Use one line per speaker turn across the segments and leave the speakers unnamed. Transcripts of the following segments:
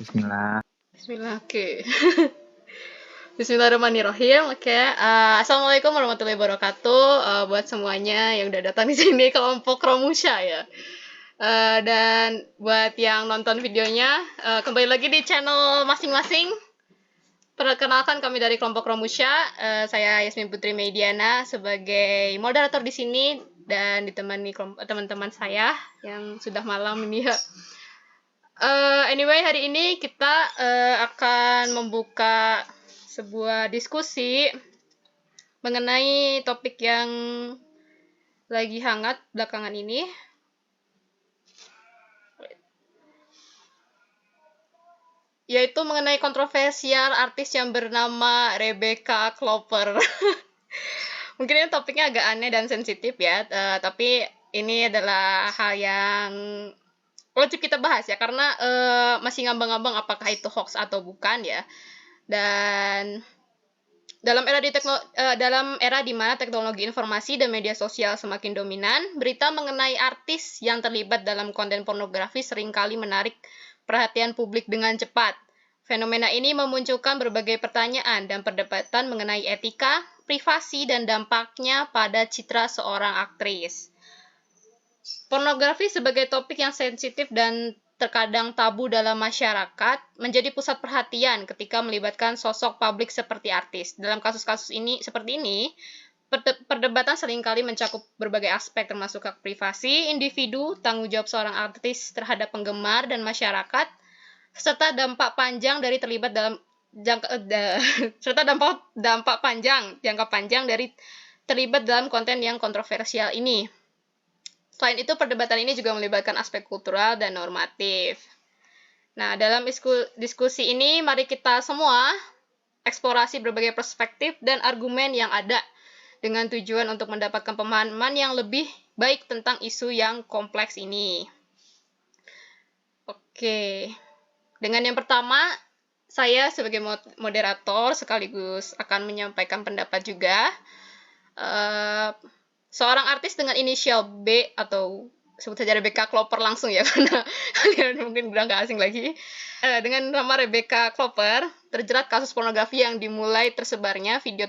Bismillah.
Bismillah, oke. Bismillahirrahmanirrahim. Oke, assalamualaikum warahmatullahi wabarakatuh. Buat semuanya yang udah datang di sini kelompok Romusha ya. Dan buat yang nonton videonya, kembali lagi di channel masing-masing. Perkenalkan kami dari kelompok Romusha. Saya Yasmin Putri Mediana sebagai moderator di sini dan ditemani teman-teman saya yang sudah malam ini ya. Anyway, hari ini kita akan membuka sebuah diskusi mengenai topik yang lagi hangat belakangan ini, yaitu mengenai kontroversial artis yang bernama Rebecca Klopper. Mungkin ini topiknya agak aneh dan sensitif ya, tapi ini adalah hal yang wajib kita bahas ya, karena masih ngambang-ngambang apakah itu hoax atau bukan ya. Dan dalam era di mana teknologi informasi dan media sosial semakin dominan, berita mengenai artis yang terlibat dalam konten pornografi seringkali menarik perhatian publik dengan cepat. Fenomena ini memunculkan berbagai pertanyaan dan perdebatan mengenai etika, privasi, dan dampaknya pada citra seorang aktris. Pornografi sebagai topik yang sensitif dan terkadang tabu dalam masyarakat menjadi pusat perhatian ketika melibatkan sosok publik seperti artis. Dalam kasus-kasus seperti ini, perdebatan seringkali mencakup berbagai aspek termasuk hak privasi individu, tanggung jawab seorang artis terhadap penggemar dan masyarakat, serta dampak panjang dari terlibat dalam serta dampak jangka panjang dari terlibat dalam konten yang kontroversial ini. Selain itu, perdebatan ini juga melibatkan aspek kultural dan normatif. Nah, dalam diskusi ini, mari kita semua eksplorasi berbagai perspektif dan argumen yang ada dengan tujuan untuk mendapatkan pemahaman yang lebih baik tentang isu yang kompleks ini. Oke, dengan yang pertama, saya sebagai moderator sekaligus akan menyampaikan pendapat juga. Seorang artis dengan inisial B atau sebut saja Rebecca Klopper langsung ya, karena kalian mungkin udah nggak asing lagi. Dengan nama Rebecca Klopper, terjerat kasus pornografi yang dimulai tersebarnya video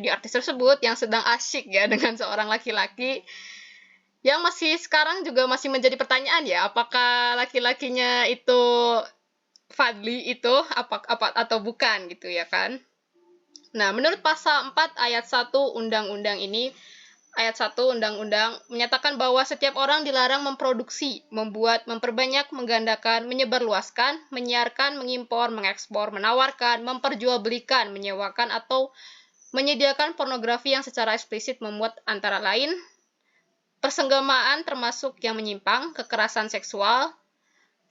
artis tersebut yang sedang asyik ya dengan seorang laki-laki yang masih sekarang juga masih menjadi pertanyaan ya, apakah laki-lakinya itu Fadli itu apa atau bukan gitu ya kan. Nah, menurut pasal 4 ayat 1 undang-undang ini, Ayat 1 Undang-Undang menyatakan bahwa setiap orang dilarang memproduksi, membuat, memperbanyak, menggandakan, menyebarluaskan, menyiarkan, mengimpor, mengekspor, menawarkan, memperjualbelikan, menyewakan, atau menyediakan pornografi yang secara eksplisit memuat antara lain persenggamaan termasuk yang menyimpang, kekerasan seksual,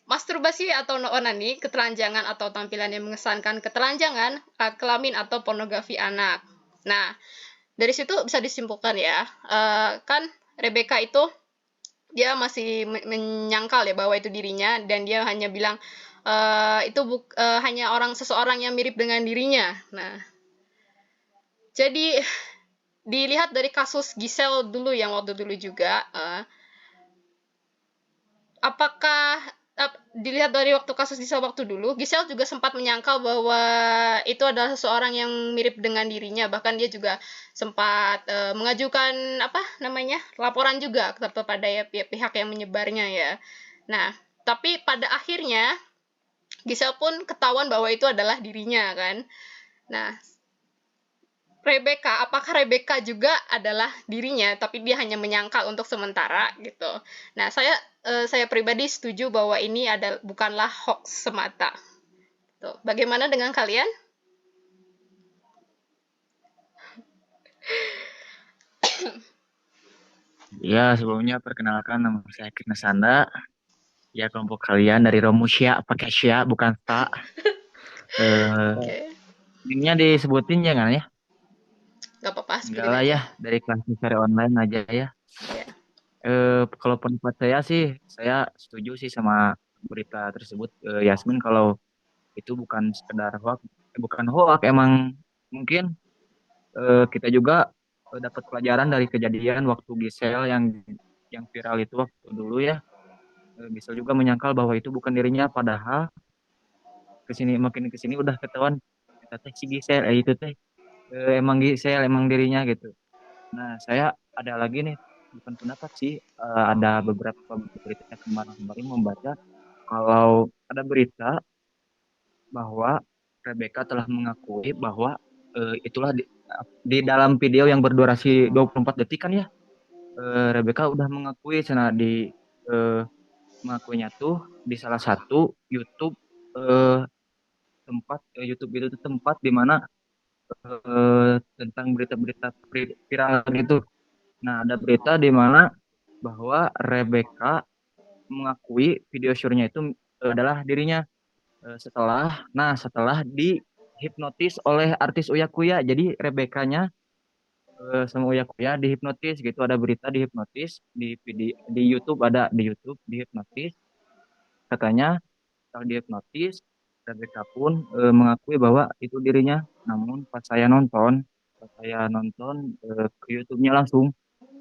masturbasi atau onani, ketelanjangan atau tampilan yang mengesankan ketelanjangan, kelamin atau pornografi anak. Nah, dari situ bisa disimpulkan ya, kan Rebecca itu dia masih menyangkal ya bahwa itu dirinya, dan dia hanya bilang itu hanya seseorang yang mirip dengan dirinya. Nah, jadi dilihat dari kasus Giselle dulu yang waktu dulu juga, apakah dilihat dari kasus Giselle waktu dulu, Giselle juga sempat menyangkal bahwa itu adalah seseorang yang mirip dengan dirinya. Bahkan dia juga sempat mengajukan laporan juga kepada pihak yang menyebarnya ya. Nah, tapi pada akhirnya Giselle pun ketahuan bahwa itu adalah dirinya kan. Nah, apakah Rebecca juga adalah dirinya, tapi dia hanya menyangkal untuk sementara gitu. Nah, saya pribadi setuju bahwa ini bukanlah hoax semata. Tuh. Bagaimana dengan kalian?
Ya, sebelumnya perkenalkan nama saya Kirna Sanda. Ya, kelompok kalian dari Romusya, pakai Sya, bukan Ta.
Oke,
Ininya disebutin jangan ya?
nggak apa-apa,
Enggak
sebutin
lah ya,
aja.
dari kelas secara online aja ya.
Ya,
Kalau pendapat saya sih, saya setuju sih sama berita tersebut. Yasmin, kalau itu bukan sekedar hoax, bukan hoax, emang mungkin kita juga dapat pelajaran dari kejadian waktu Gisel yang viral itu waktu dulu ya. Gisel juga menyangkal bahwa itu bukan dirinya, padahal kesini makin kesini udah ketahuan kita teh si Gisel itu teh emang Gisel emang dirinya gitu. Nah saya ada lagi nih bukan pendapat sih, ada beberapa berita kemarin membaca kalau ada berita bahwa Rebecca telah mengakui bahwa itulah di dalam video yang berdurasi 24 detik kan ya, Rebecca udah mengakui sana di eh, mengakuinya tuh di salah satu YouTube, eh, tempat YouTube itu tuh tempat di mana tentang berita-berita viral gitu. Nah, ada berita di mana bahwa Rebecca mengakui video syurnya itu adalah dirinya, setelah dihipnotis oleh artis Uya Kuya. Jadi Rebecca-nya sama Uya Kuya dihipnotis gitu, ada berita dihipnotis di YouTube, ada di YouTube dihipnotis katanya. Setelah dihipnotis Rebecca pun mengakui bahwa itu dirinya. Namun pas saya nonton ke YouTube-nya langsung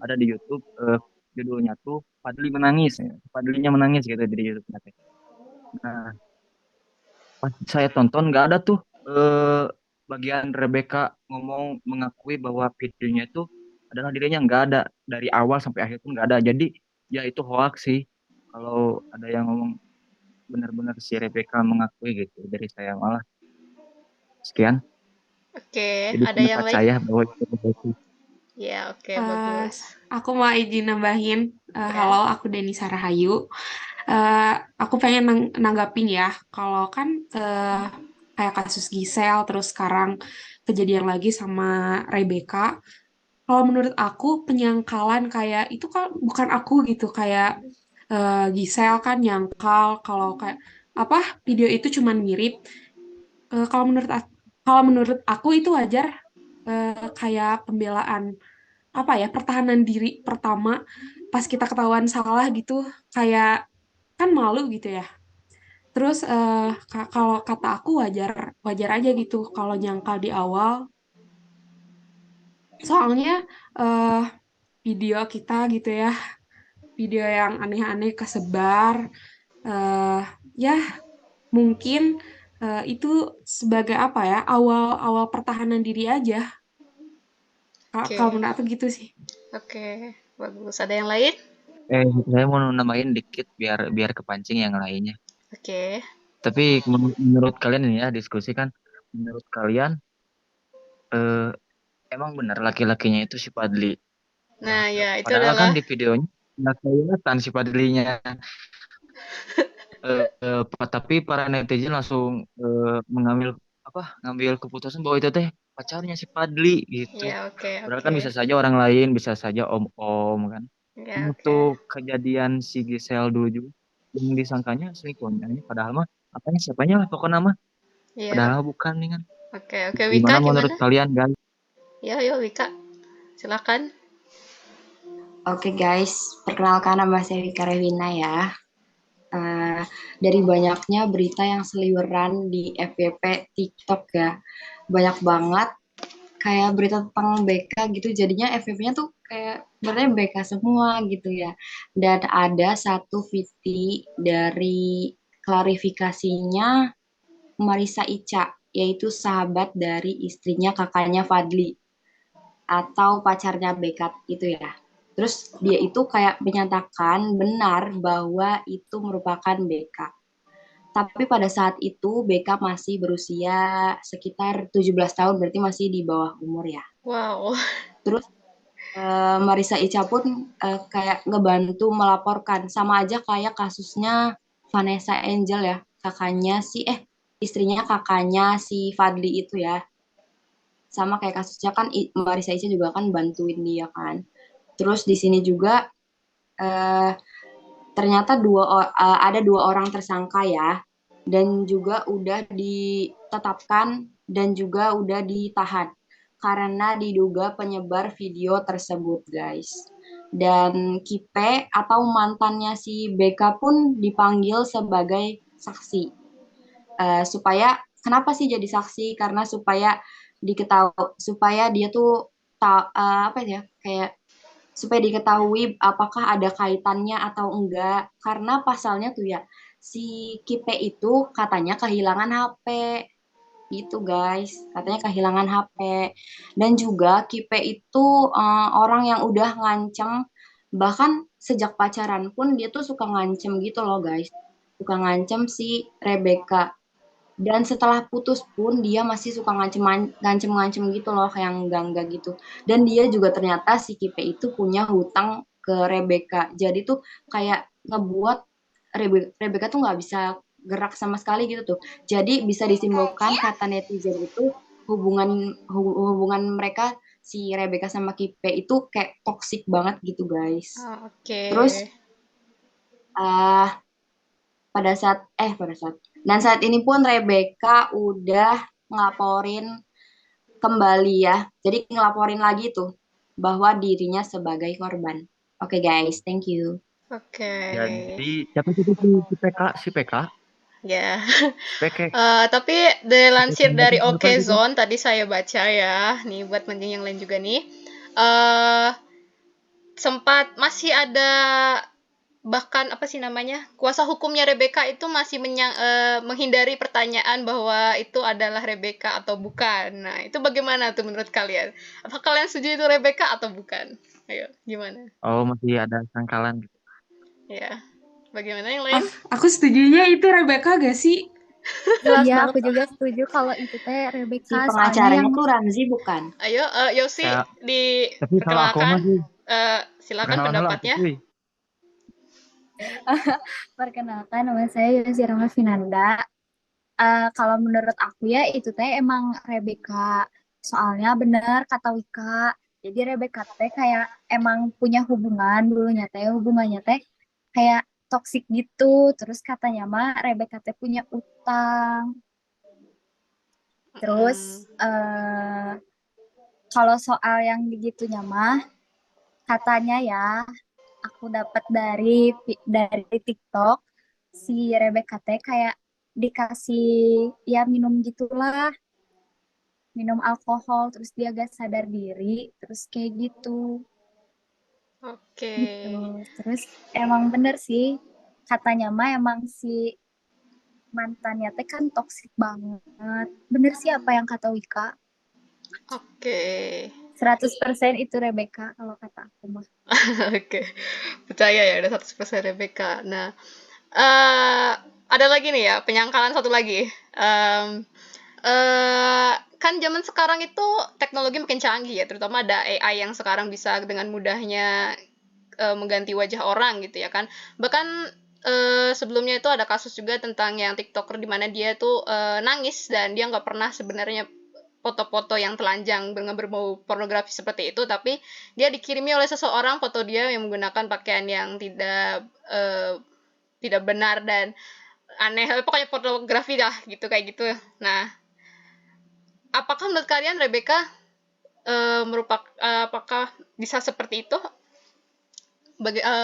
ada di YouTube, judulnya tuh Fadli menangis ya. Fadlinya menangis gitu di YouTube. Nah, pas saya tonton nggak ada tuh bagian Rebecca ngomong mengakui bahwa videonya itu adalah dirinya, nggak ada dari awal sampai akhir pun nggak ada. Jadi ya itu hoax sih kalau ada yang ngomong benar-benar si Rebecca mengakui gitu. Dari saya malah sekian.
Oke,
Jadi
ada yang
pendapat
lain?
saya bahwa itu hoax.
Ya, oke,
Eh,
bagus.
aku mau izin nambahin.
Ya.
Halo, aku Deni Sarahayu. Eh, aku pengen nanggapin ya, kalau kan kayak kasus Gisel, terus sekarang kejadian lagi sama Rebecca. Kalau menurut aku penyangkalan kayak itu kan bukan aku gitu, kayak Gisel kan nyangkal kalau kayak apa video itu cuman mirip. Kalau menurut aku itu wajar, kayak pembelaan apa ya, pertahanan diri pertama pas kita ketahuan salah gitu, kayak kan malu gitu ya. Terus kalau kata aku wajar wajar aja gitu kalau nyangkal di awal, soalnya eh, video kita gitu ya, video yang aneh-aneh kesebar, eh ya mungkin itu sebagai apa ya, awal-awal pertahanan diri aja. Kalau
Oke.
menurut aku gitu sih.
Oke, bagus. Ada yang lain?
Saya mau nambahin dikit biar biar kepancing yang lainnya.
Oke.
Tapi menurut kalian ini ya diskusi kan, menurut kalian eh, emang benar laki-lakinya itu si Padli?
Nah, ya itu
Padahal kan
adalah
di videonya nggak kelihatan si Padlinya. Tapi para netizen langsung mengambil apa? Ngambil keputusan bahwa itu teh pacarnya si Padli gitu.
ya, oke,
Padahal kan
oke.
bisa saja orang lain, bisa saja om-om kan.
Ya, oke.
Untuk kejadian si Gisel dulu juga yang disangkanya selingkuhnya, padahal mah apanya siapanya lah pokoknya mah.
Iya.
Padahal bukan nih kan.
Oke, oke. Wika
Gimana menurut
gimana?
kalian guys?
Ya, yo Wika. Silakan.
Oke guys, perkenalkan nama saya Vika Revina ya. Eh, dari banyaknya berita yang seliweran di FYP TikTok ya, banyak banget kayak berita tentang BK gitu, jadinya FYP-nya tuh kayak sebenarnya BK semua gitu ya. Dan ada satu VT dari klarifikasinya Marisa Ica, yaitu sahabat dari istrinya kakaknya Fadli atau pacarnya BK itu ya. Terus dia itu kayak menyatakan benar bahwa itu merupakan BK. Tapi pada saat itu BK masih berusia sekitar 17 tahun, berarti masih di bawah umur ya.
Wow.
Terus Marisa Ica pun kayak ngebantu melaporkan, sama aja kayak kasusnya Vanessa Angel ya, istrinya kakaknya si Fadli itu ya. Sama kayak kasusnya kan Marisa Ica juga kan bantuin dia kan. Terus di sini juga eh, ternyata ada dua orang tersangka ya, dan juga udah ditetapkan dan juga udah ditahan karena diduga penyebar video tersebut guys. Dan Kipe atau mantannya si BK pun dipanggil sebagai saksi. Supaya kenapa sih jadi saksi? Karena supaya dia tuh apa ya, kayak supaya diketahui apakah ada kaitannya atau enggak, karena pasalnya tuh ya si Kipe itu katanya kehilangan HP. Gitu guys, katanya kehilangan HP. Dan juga Kipe itu orang yang udah ngancem, bahkan sejak pacaran pun dia tuh suka ngancem gitu loh guys. Suka ngancem si Rebecca. Dan setelah putus pun dia masih suka ngancem-ngancem gitu loh, kayak enggak gitu. Dan dia juga ternyata si Kipe itu punya hutang ke Rebecca. Jadi tuh kayak ngebuat Rebecca tuh nggak bisa gerak sama sekali gitu tuh. Jadi bisa disimpulkan kata netizen itu hubungan mereka si Rebecca sama Kipe itu kayak toxic banget gitu guys.
Oke.
Terus pada saat dan saat ini pun Rebecca udah ngelaporin kembali ya. Jadi ngelaporin lagi tuh bahwa dirinya sebagai korban. Oke guys, thank you.
Oke.
Jadi siapa sih si PK? Si PK?
Ya.
Si PK.
Tapi dilansir
PK
dari
siapa gitu?
Okezone tadi saya baca ya, nih buat menjeng yang lain juga nih. eh Sempat masih ada, bahkan apa sih namanya, kuasa hukumnya Rebecca itu masih menghindari pertanyaan bahwa itu adalah Rebecca atau bukan. Nah, itu bagaimana tuh menurut kalian? Apa kalian setuju itu Rebecca atau bukan? Ayo, gimana?
Oh, masih ada sangkalan gitu.
Ya, bagaimana yang lain?
Aku setujunya itu Rebecca gak sih?
Jelas
Iya,
banget.
aku juga setuju kalau itu teh
Si
Rebecca, soalnya
pengacaranya
yang
tuh Ramzi bukan?
Ayo, Yosi,
Tapi kalau aku
diperkenalkan.
masih
Silakan
perkenalan dulu aku
pendapatnya.
cuy.
perkenalkan nama saya Yosi Rama Finanda. Kalau menurut aku ya itu teh emang Rebecca. Soalnya bener kata Wika. Jadi Rebecca teh kayak emang punya hubungannya teh kayak toksik gitu. Terus katanya mah Rebecca teh punya utang. Terus kalau soal yang begitunya mah katanya ya aku dapat dari TikTok, si Rebecca teh kayak dikasih ya minum gitulah, minum alkohol terus dia gak sadar diri terus kayak gitu.
Oke.
Gitu. Terus emang bener sih katanya mah emang si mantannya teh kan toksik banget. Bener sih apa yang kata Wika.
Oke.
100% itu Rebecca kalau kata aku mah.
Oke. Percaya ya udah 100% Rebecca. Nah, ada lagi nih ya, penyangkalan satu lagi. Kan zaman sekarang itu teknologi makin canggih ya, terutama ada AI yang sekarang bisa dengan mudahnya mengganti wajah orang gitu ya kan. Bahkan sebelumnya itu ada kasus juga tentang yang TikToker di mana dia tuh nangis dan dia nggak pernah sebenarnya foto-foto yang telanjang berbau pornografi seperti itu, tapi dia dikirimi oleh seseorang foto dia yang menggunakan pakaian yang tidak benar dan aneh, pokoknya pornografi dah gitu kayak gitu. Nah, apakah menurut kalian Rebecca apakah bisa seperti itu?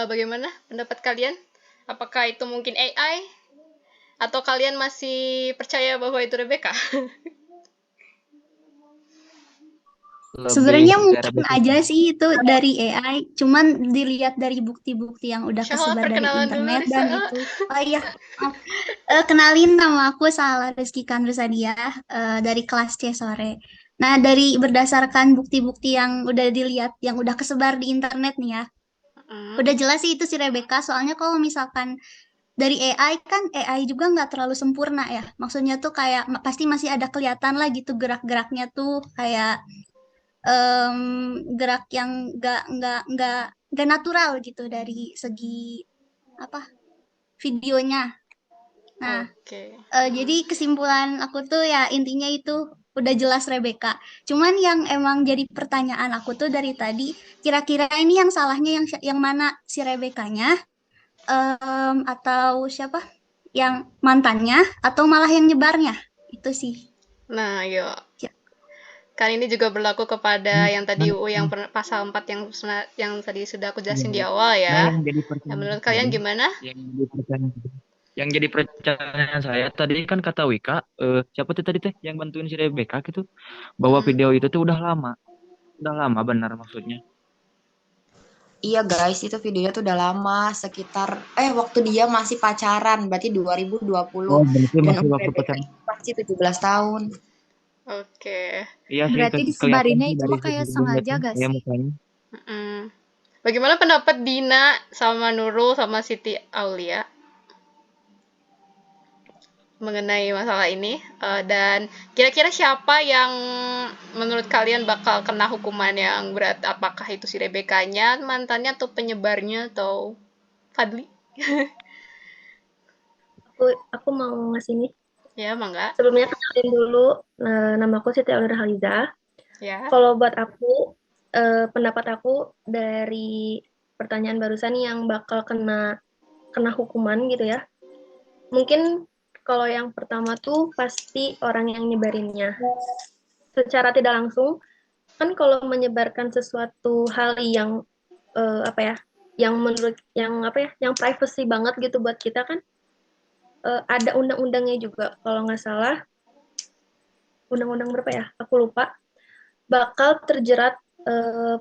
Bagaimana pendapat kalian? Apakah itu mungkin AI atau kalian masih percaya bahwa itu Rebecca?
Sebenarnya
Lebih
mungkin
Rebecca.
aja sih itu dari AI, cuman dilihat dari bukti-bukti yang udah
Syahla,
kesebar dari
perkenalan dulu,
internet dan
Risa.
itu. Oh iya, maaf. Kenalin nama aku Sala Rizky Kanrusadia dari kelas C sore. Nah, dari berdasarkan bukti-bukti yang udah dilihat, yang udah kesebar di internet nih ya, udah jelas sih itu si Rebecca. Soalnya kalau misalkan dari AI kan AI juga nggak terlalu sempurna ya. Maksudnya tuh kayak pasti masih ada kelihatan lah gitu gerak-geraknya tuh kayak gerak yang nggak natural gitu dari segi apa videonya. Nah,
Oke.
jadi kesimpulan aku tuh ya intinya itu udah jelas Rebecca. Cuman yang emang jadi pertanyaan aku tuh dari tadi, kira-kira ini yang salahnya yang mana si Rebecca-nya atau siapa? Yang mantannya atau malah yang nyebarnya? Itu sih.
Nah, yuk.
Ya.
Kan ini juga berlaku kepada yang tadi UU yang pasal 4 yang tadi sudah aku jelasin di awal
Nah,
ya.
yang jadi
Ya, menurut kalian gimana?
Yang jadi pertanyaan saya tadi kan kata Wika, siapa tuh tadi teh yang bantuin si Rebecca gitu, bahwa video itu tuh udah lama benar maksudnya.
Iya guys, itu videonya tuh udah lama, sekitar waktu dia masih pacaran, berarti 2020.
Oh, berarti
Dan
masih
umur
waktu
Rebecca
pacaran.
itu pasti 17 tahun.
Oke.
Iya sih,
Berarti
kelihatan
disebarinnya
sih
itu
dari
mah kayak
video
sengaja
itu
gak
kayak
sih?
mukanya.
Mm-mm. Bagaimana pendapat Dina sama Nurul sama Siti Aulia mengenai masalah ini? Dan kira-kira siapa yang menurut kalian bakal kena hukuman yang berat? Apakah itu si Rebekanya, mantannya, atau penyebarnya, atau Fadli?
Aku mau ngasih nih.
Ya, mangga.
Sebelumnya kenalin dulu, nama aku Siti Aulia Haliza.
Ya.
Kalau buat aku, pendapat aku dari pertanyaan barusan yang bakal kena hukuman gitu ya. Mungkin kalau yang pertama tuh pasti orang yang nyebarinnya. Secara tidak langsung, kan kalau menyebarkan sesuatu hal yang apa ya, yang menurut yang apa ya, yang privacy banget gitu buat kita kan, ada undang-undangnya juga. Kalau nggak salah, undang-undang berapa ya? Aku lupa. Bakal terjerat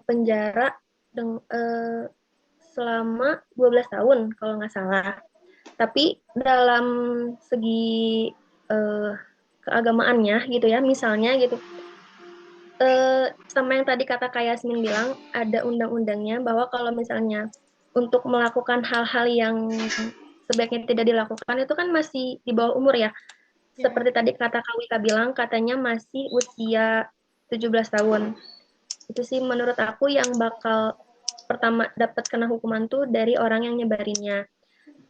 penjara selama 12 tahun kalau nggak salah. Tapi dalam segi eh, keagamaannya gitu ya, misalnya gitu, sama yang tadi kata Kak Yasmin bilang, ada undang-undangnya bahwa kalau misalnya untuk melakukan hal-hal yang sebaiknya tidak dilakukan itu kan masih di bawah umur ya. Seperti tadi kata Kak Wika bilang, katanya masih usia 17 tahun. Itu sih menurut aku yang bakal pertama dapat kena hukuman tuh dari orang yang nyebarinnya.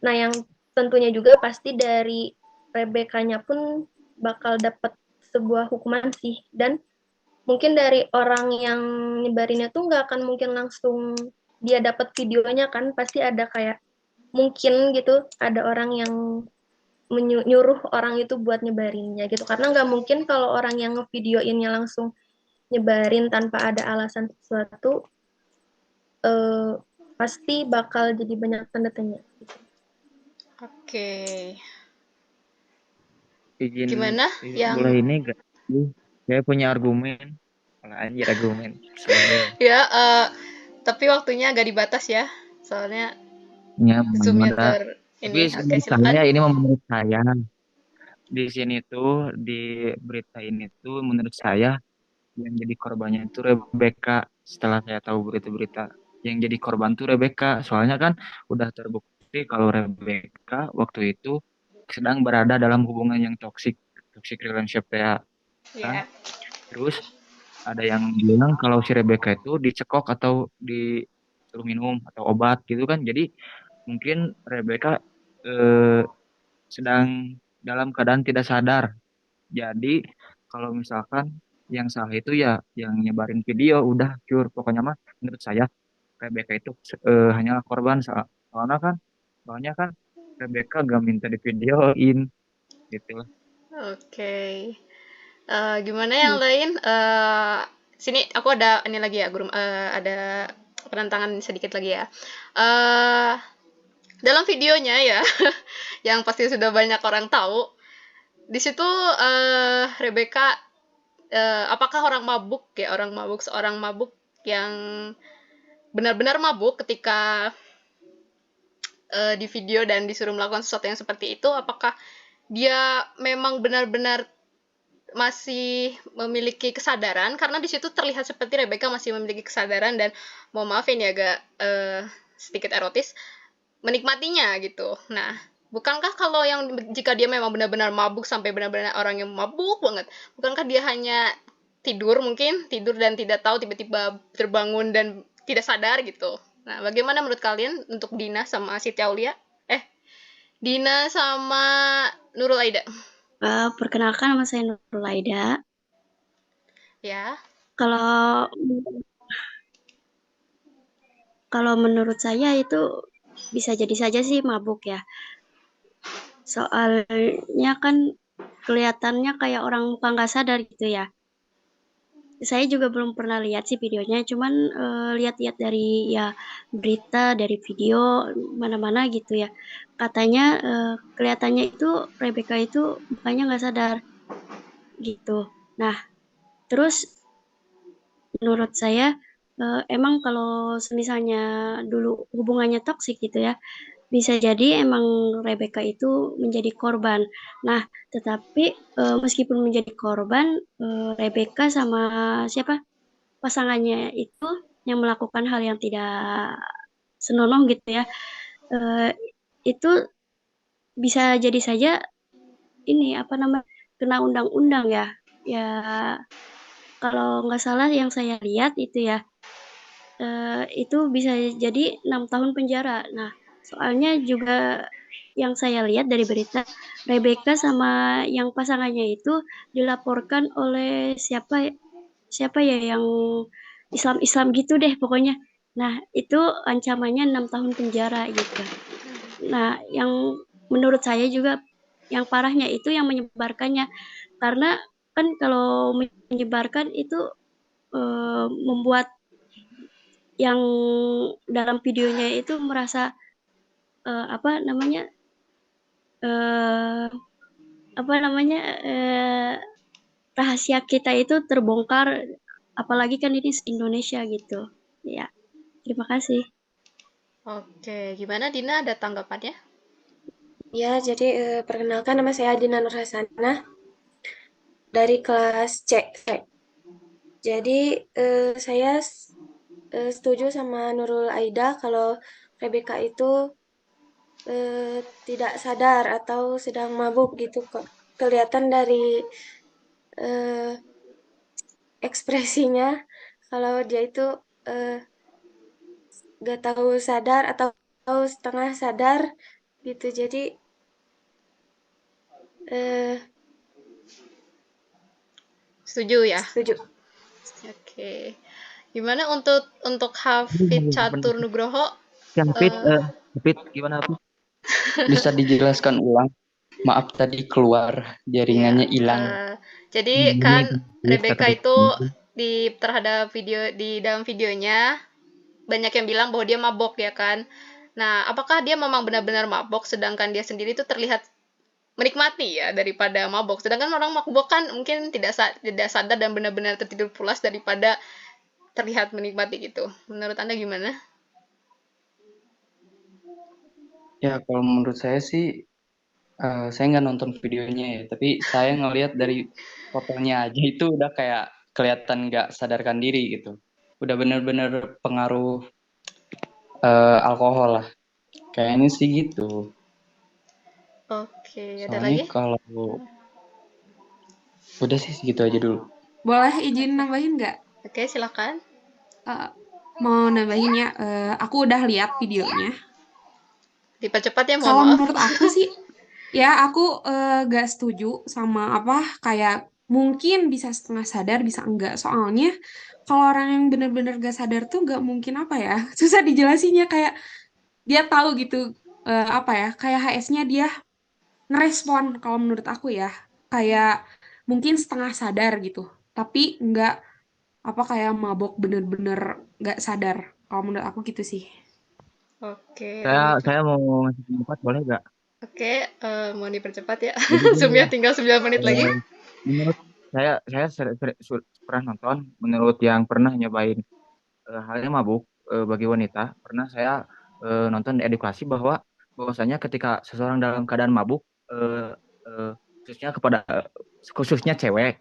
Nah, yang tentunya juga pasti dari Rebekanya pun bakal dapat sebuah hukuman sih. Dan mungkin dari orang yang nyebarinnya tuh nggak akan mungkin langsung dia dapat videonya kan. Pasti ada kayak mungkin gitu ada orang yang menyuruh orang itu buat nyebarinnya gitu. Karena nggak mungkin kalau orang yang ngevideoinnya langsung nyebarin tanpa ada alasan sesuatu, eh, pasti bakal jadi banyak tanda tanya.
Oke.
Izin
Gimana yang
boleh ini gak? Saya punya argumen. Kalau anjir argumen. Sebelum
ya tapi waktunya agak dibatas ya. Soalnya
ya belum
Zoom-nya
ada. Tapi
ini. Oke,
menurut
silakan.
saya ini menurut saya di sini tuh di berita ini tuh menurut saya yang jadi korbannya itu Rebecca. Setelah saya tahu berita-berita yang jadi korban tuh Rebecca. Soalnya kan udah terbukti kalau Rebecca waktu itu sedang berada dalam hubungan yang toxic, toxic relationship ya kan.
Ya.
Terus ada yang bilang kalau si Rebecca itu dicekok atau disuruh minum atau obat gitu kan. Jadi mungkin Rebecca eh, sedang dalam keadaan tidak sadar. Jadi kalau misalkan yang salah itu ya yang nyebarin video udah cure. Pokoknya mah menurut saya Rebecca itu hanyalah korban soalnya kan Rebecca gak minta di videoin gitu.
Oke. Gimana yang lain? Sini aku ada ini lagi ya, guru, ada penentangan sedikit lagi ya. Eh dalam videonya ya, yang pasti sudah banyak orang tahu, di situ Rebecca apakah orang mabuk ya, seorang mabuk yang benar-benar mabuk ketika di video dan disuruh melakukan sesuatu yang seperti itu, apakah dia memang benar-benar masih memiliki kesadaran, karena di situ terlihat seperti Rebecca masih memiliki kesadaran dan mau maafin ya agak sedikit erotis menikmatinya gitu. Nah, bukankah kalau yang jika dia memang benar-benar mabuk sampai benar-benar orang yang mabuk banget, bukankah dia hanya tidur dan tidak tahu tiba-tiba terbangun dan tidak sadar gitu. Nah, bagaimana menurut kalian untuk Dina sama Siti Aulia? Dina sama Nurul Aida.
Perkenalkan, nama saya Nurul Aida.
Ya.
Kalau menurut saya itu bisa jadi saja sih mabuk ya. Soalnya kan kelihatannya kayak orang muka nggak sadar gitu ya. Saya juga belum pernah lihat sih videonya, cuman lihat-lihat dari ya berita, dari video mana-mana gitu ya. Katanya kelihatannya itu Rebecca itu mukanya nggak sadar gitu. Nah, terus menurut saya emang kalau misalnya dulu hubungannya toksik gitu ya, bisa jadi emang Rebecca itu menjadi korban. Nah, tetapi meskipun menjadi korban, Rebecca sama siapa pasangannya itu yang melakukan hal yang tidak senonoh gitu ya, eh, itu bisa jadi saja ini apa namanya kena undang-undang ya. Ya kalau nggak salah yang saya lihat itu ya, itu bisa jadi 6 tahun penjara. Nah, soalnya juga yang saya lihat dari berita, Rebecca sama yang pasangannya itu dilaporkan oleh siapa siapa ya yang Islam-Islam gitu deh pokoknya. Nah, itu ancamannya 6 tahun penjara gitu. Nah, yang menurut saya juga yang parahnya itu yang menyebarkannya. Karena kan kalau menyebarkan itu membuat yang dalam videonya itu merasa apa namanya eh, apa namanya rahasia kita itu terbongkar, apalagi kan ini Indonesia gitu ya. Terima kasih.
Oke, gimana Dina, ada tanggapannya?
Ya, jadi perkenalkan nama saya Dina Nur Hasanah dari kelas C. Jadi saya setuju sama Nurul Aida kalau Rebecca itu tidak sadar atau sedang mabuk gitu kok. Kelihatan dari eh, ekspresinya kalau dia itu gak tahu sadar atau setengah sadar gitu. Jadi
Setuju ya?
setuju.
Oke. Gimana untuk Hafid Catur Nugroho?
Ya, Hafid, gimana Hafid?
Bisa dijelaskan ulang? Maaf tadi keluar jaringannya hilang.
Jadi kan Rebecca itu terhadap di dalam videonya banyak yang bilang bahwa dia mabok ya kan. Nah, apakah dia memang benar-benar mabok sedangkan dia sendiri itu terlihat menikmati ya daripada mabok. Sedangkan orang mabok kan mungkin tidak sadar dan benar-benar tertidur pulas daripada terlihat menikmati gitu. Menurut Anda gimana?
Ya, kalau menurut saya sih, saya nggak nonton videonya ya, tapi saya ngelihat dari fotonya aja itu udah kayak kelihatan nggak sadarkan diri gitu. Udah bener-bener pengaruh alkohol lah. Kayaknya sih gitu.
Oke, ada
Soalnya
lagi?
kalau udah sih segitu aja dulu.
Boleh izin nambahin nggak?
Oke, silakan.
Mau nambahin ya, aku udah lihat videonya.
Dipercepat ya, mohon
Kalau
maaf.
menurut aku sih, ya aku gak setuju sama apa kayak mungkin bisa setengah sadar, bisa enggak. Soalnya kalau orang yang bener-bener gak sadar tuh gak mungkin apa ya, susah dijelasinnya kayak dia tahu gitu apa ya, kayak HS-nya dia ngerespon kalau menurut aku ya, kayak mungkin setengah sadar gitu, tapi enggak apa kayak mabok bener-bener gak sadar. Kalau menurut aku gitu sih.
Oke,
Saya mau ngasih pendapat, boleh nggak?
Oke, mau dipercepat ya.
Jadi gini
Zoom-nya
ya,
tinggal 9 menit lagi.
menurut saya pernah nonton, menurut yang pernah nyobain halnya mabuk bagi wanita, pernah saya nonton di edukasi bahwasanya ketika seseorang dalam keadaan mabuk, eh, khususnya cewek,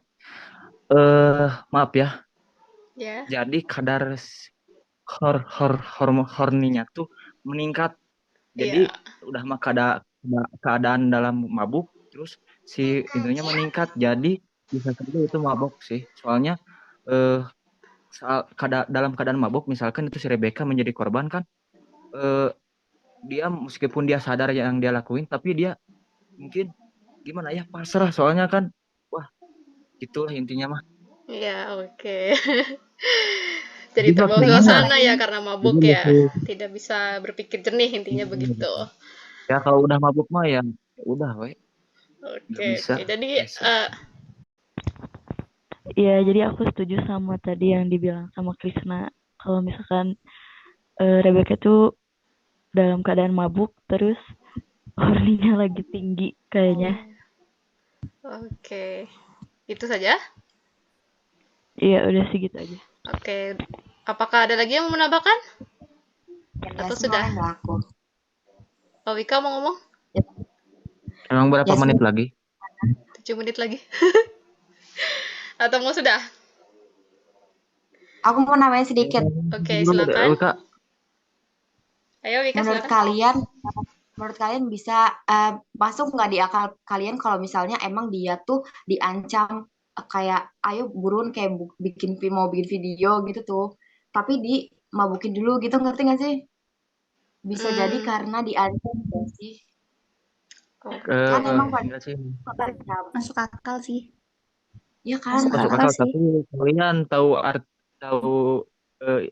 maaf ya,
Ya.
jadi kadar horninya tuh meningkat. Jadi udah mah keadaan dalam mabuk, terus si intinya meningkat. Jadi bisa saja itu mabuk sih. Soalnya dalam keadaan mabuk, misalkan itu si Rebecca menjadi korban kan, dia meskipun dia sadar yang dia lakuin, tapi dia mungkin gimana ya, pasrah. Soalnya kan, wah, gitulah intinya mah.
Iya, oke. Jadi terbawa suasana ya karena mabuk ya. Tidak bisa berpikir jernih, intinya begitu.
Ya kalau udah mabuk mah ya udah, we.
Oke. Jadi
ya, jadi aku setuju sama tadi yang dibilang sama Krisna. Kalau misalkan Rebecca tuh dalam keadaan mabuk, terus horninya lagi tinggi kayaknya.
Oke. Itu saja?
Iya, udah segitu aja.
Oke. Apakah ada lagi yang mau menambahkan? Atau
Yasmin
sudah?
boleh nggak aku?
Pak Wika mau ngomong?
Emang berapa
Yasmin,
menit lagi?
7 menit lagi. Atau mau sudah?
aku mau nambahin sedikit.
Oke, silakan.
Wika,
Ayo Wika,
Menurut
silakan.
kalian bisa masuk nggak di akal kalian kalau misalnya emang dia tuh diancam kayak ayo buruan kayak mau bikin video gitu tuh, tapi dimabukin dulu gitu, ngerti nggak sih? Bisa jadi karena diancam nggak sih? Kan emang pada
enggak sih.
Masuk akal sih.
ya kan.
Masuk
Masuk
akal
akal,
sih.
tapi kalian tahu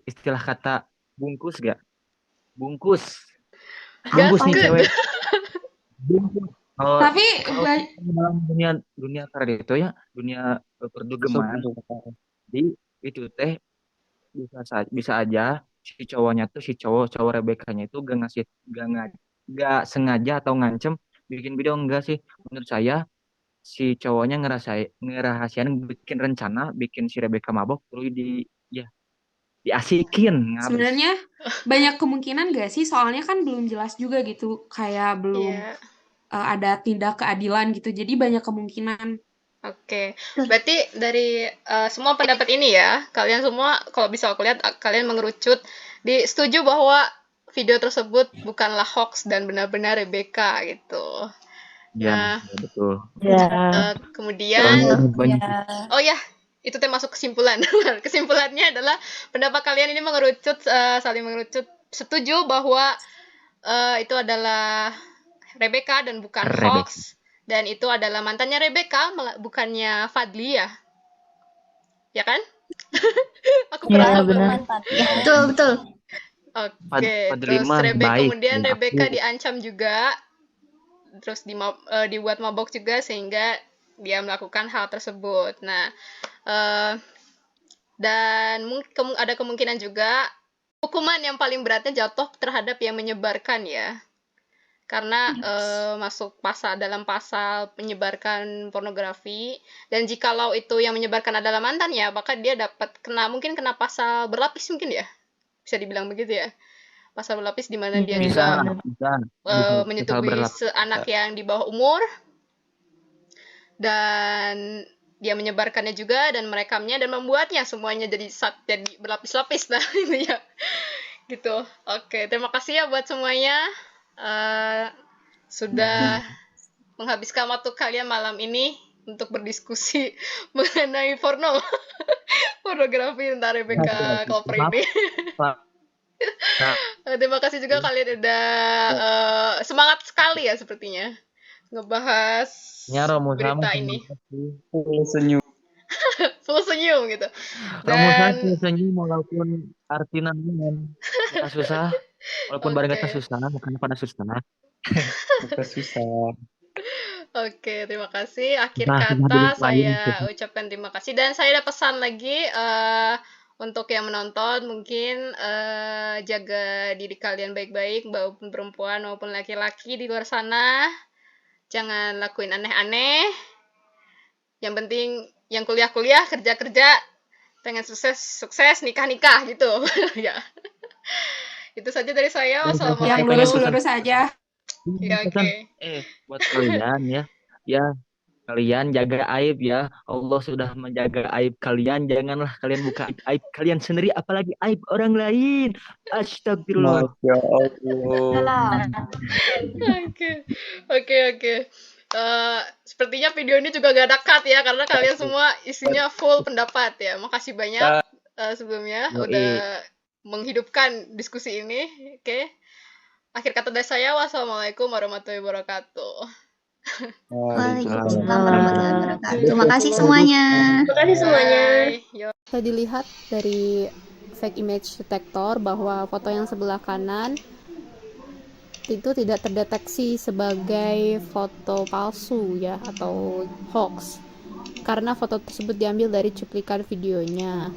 istilah kata bungkus gak? Bungkus nih
Gaskeun.
cewek. Bungkus.
Tapi
Kalau dalam dunia karir itu ya, dunia perdugeman. Jadi itu teh bisa aja si cowoknya tuh, si cowok Rebekanya itu gak sengaja atau ngancem bikin video, enggak sih. Menurut saya si cowoknya ngerahasiain, bikin rencana bikin si Rebecca mabok terus diasikin ngabis.
sebenarnya banyak kemungkinan gak sih? Soalnya kan belum jelas juga gitu, kayak belum ada tindak keadilan gitu. Jadi banyak kemungkinan.
Oke, berarti dari semua pendapat ini ya, kalian semua kalau bisa aku lihat kalian mengerucut setuju bahwa video tersebut bukanlah hoax dan benar-benar Rebecca gitu.
Ya, betul.
Kemudian, oh ya, itu teh masuk kesimpulan. Kesimpulannya adalah pendapat kalian ini saling mengerucut, setuju bahwa itu adalah Rebecca dan bukan hoax. Dan itu adalah mantannya Rebecca, bukannya Fadli ya? Ya kan? Aku kurang
benar. Betul.
Oke, terus kemudian Rebecca diancam juga, terus dibuat mabok juga sehingga dia melakukan hal tersebut. Nah, dan ada kemungkinan juga hukuman yang paling beratnya jatuh terhadap yang menyebarkan ya. Karena masuk dalam pasal menyebarkan pornografi, dan jikalau itu yang menyebarkan adalah mantannya, maka dia dapat mungkin kena pasal berlapis mungkin ya, bisa dibilang begitu ya, pasal berlapis di mana dia juga menyetubuhi anak yang di bawah umur, dan dia menyebarkannya juga dan merekamnya dan membuatnya semuanya jadi berlapis-lapis lah itu ya, gitu. Oke, terima kasih ya buat semuanya. Sudah menghabiskan waktu kalian malam ini untuk berdiskusi mengenai pornografi tentang Rebecca Clover ini. Terima kasih juga kalian udah semangat sekali ya sepertinya ngebahas berita ini. Full senyum gitu.
Dan senyum walaupun artinya susah. Walaupun bareng kata susah, bukan pada susah.
Oke, terima kasih. Akhir kata saya ucapkan terima kasih. Dan saya ada pesan lagi untuk yang menonton, mungkin jaga diri kalian baik-baik, maupun perempuan maupun laki-laki di luar sana. Jangan lakuin aneh-aneh. Yang penting yang kuliah-kuliah, kerja-kerja, pengen sukses, nikah-nikah gitu. Ya. Itu saja dari saya. Wassalamualaikum.
Yang lurus-lurus aja.
Ya, oke.
Buat kalian ya kalian jaga aib ya. Allah sudah menjaga aib kalian. Janganlah kalian buka aib kalian sendiri, apalagi aib orang lain. Astagfirullah.
Ya Allah.
Oke. Sepertinya video ini juga gak ada cut ya, karena kalian semua isinya full pendapat ya. Makasih banyak sebelumnya udah menghidupkan diskusi ini. Oke. Akhir kata dari saya, wassalamualaikum warahmatullahi wabarakatuh.
Waalaikumsalam warahmatullahi wabarakatuh. Terima kasih semuanya.
Bisa dilihat dari fake image detector bahwa foto yang sebelah kanan itu tidak terdeteksi sebagai foto palsu ya, atau hoax, karena foto tersebut diambil dari cuplikan videonya.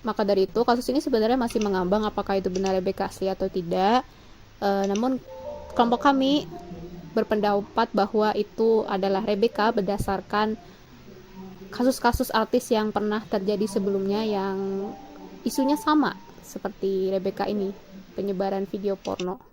Maka dari itu kasus ini sebenarnya masih mengambang apakah itu benar Rebecca asli atau tidak. Namun kelompok kami berpendapat bahwa itu adalah Rebecca berdasarkan
kasus-kasus artis yang pernah terjadi sebelumnya yang isunya sama seperti Rebecca ini, penyebaran video porno.